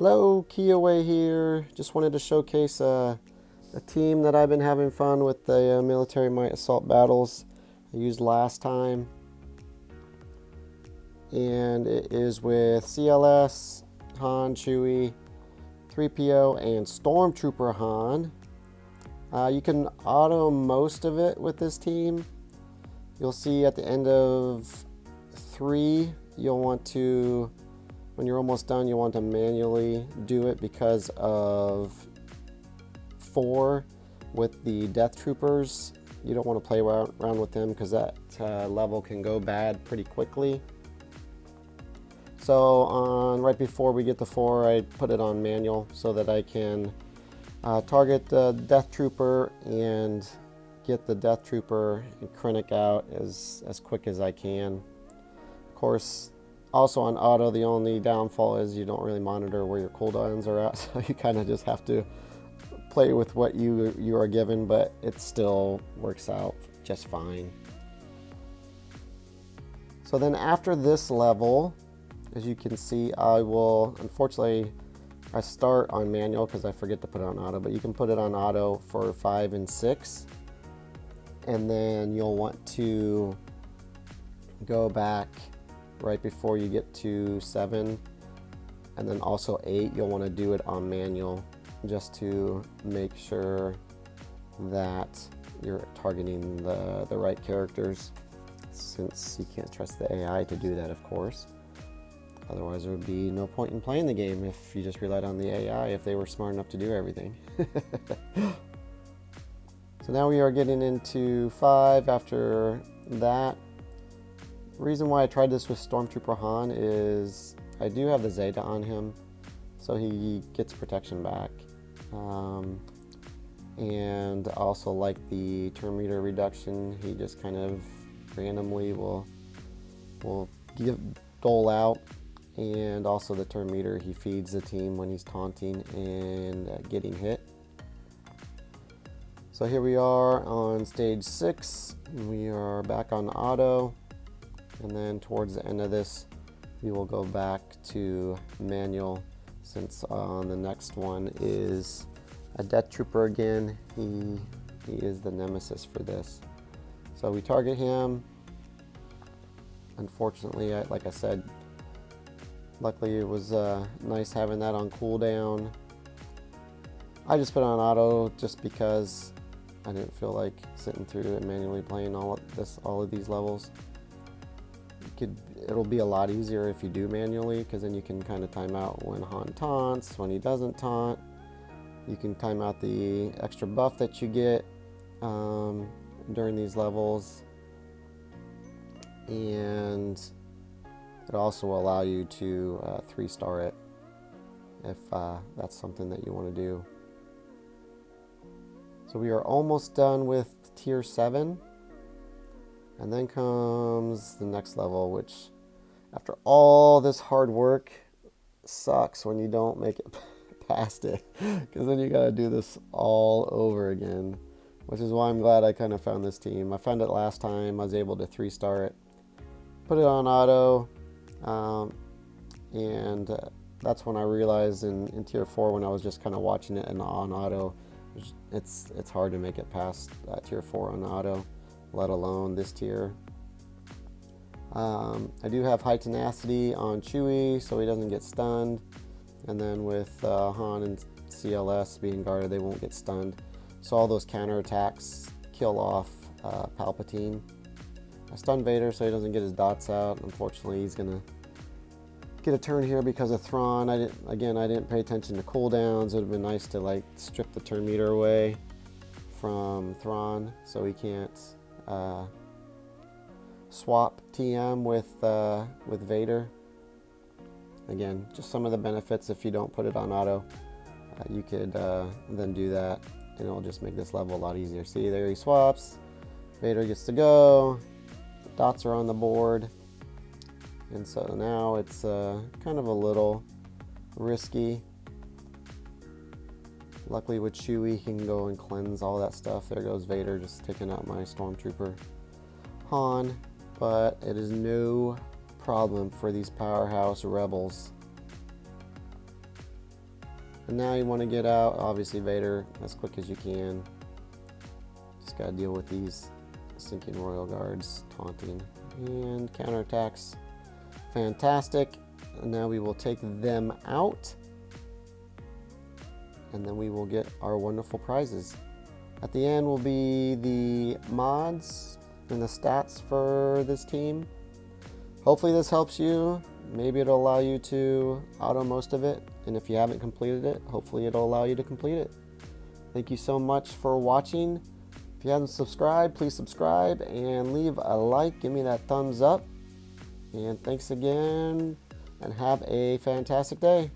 Hello, Kiyaway here. Just wanted to showcase a team that I've been having fun with, the military might assault battles I used last time. And it is with CLS, Han, Chewie, 3PO, and Stormtrooper Han. You can auto most of it with this team. You'll see at the end of 3, you'll want to, when you're almost done, you want to manually do it because of 4 with the Death Troopers. You don't want to play around with them because that level can go bad pretty quickly. So right before we get to 4, I put it on manual so that I can target the Death Trooper and get the Death Trooper and Krennic out as quick as I can. Of course, also on auto, the only downfall is you don't really monitor where your cooldowns are at, so you kind of just have to play with what you are given, but it still works out just fine. So then after this level, as you can see, I will, unfortunately, I start on manual because I forget to put it on auto, but you can put it on auto for 5 and 6. And then you'll want to go back right before you get to 7, and then also 8, you'll want to do it on manual just to make sure that you're targeting the right characters, since you can't trust the AI to do that, of course. Otherwise, there would be no point in playing the game if you just relied on the AI if they were smart enough to do everything. So now we are getting into 5 after that. The reason why I tried this with Stormtrooper Han is I do have the Zeta on him, so he gets protection back. And also like the turn meter reduction, he just kind of randomly will dole out. And also the turn meter, he feeds the team when he's taunting and getting hit. So here we are on stage 6. We are back on auto. And then towards the end of this, we will go back to manual, since on the next one is a Death Trooper again. He is the nemesis for this. So we target him. Unfortunately, like I said, luckily it was nice having that on cooldown. I just put it on auto just because I didn't feel like sitting through and manually playing all of these levels. It'll be a lot easier if you do manually, because then you can kind of time out when Han taunts, when he doesn't taunt. You can time out the extra buff that you get during these levels, and it also will allow you to 3-star it if that's something that you want to do. So we are almost done with tier 7. And then comes the next level, which after all this hard work, sucks when you don't make it past it, because then you got to do this all over again, which is why I'm glad I kind of found this team. I found it last time. I was able to 3-star it, put it on auto, and that's when I realized in tier 4, when I was just kind of watching it and on auto, it's hard to make it past tier 4 on auto, let alone this tier. I do have high tenacity on Chewie, so he doesn't get stunned. And then with Han and CLS being guarded, they won't get stunned. So all those counterattacks kill off Palpatine. I stunned Vader so he doesn't get his dots out. Unfortunately, he's gonna get a turn here because of Thrawn. I didn't pay attention to cooldowns. It would have been nice to like strip the turn meter away from Thrawn so he can't swap TM with Vader. Again, just some of the benefits. If you don't put it on auto, you could then do that, and it'll just make this level a lot easier. See, there he swaps. Vader gets to go. Dots are on the board, and so now it's kind of a little risky. Luckily with Chewie, he can go and cleanse all that stuff. There goes Vader just taking out my Stormtrooper Han, but it is no problem for these powerhouse rebels. And now you want to get out, obviously, Vader, as quick as you can. Just got to deal with these sinking Royal Guards taunting. And counterattacks. Fantastic. And now we will take them out. And then we will get our wonderful prizes. At the end will be the mods and the stats for this team. Hopefully this helps you. Maybe it'll allow you to auto most of it. And if you haven't completed it, hopefully it'll allow you to complete it. Thank you so much for watching. If you haven't subscribed, please subscribe and leave a like. Give me that thumbs up. And thanks again, and have a fantastic day.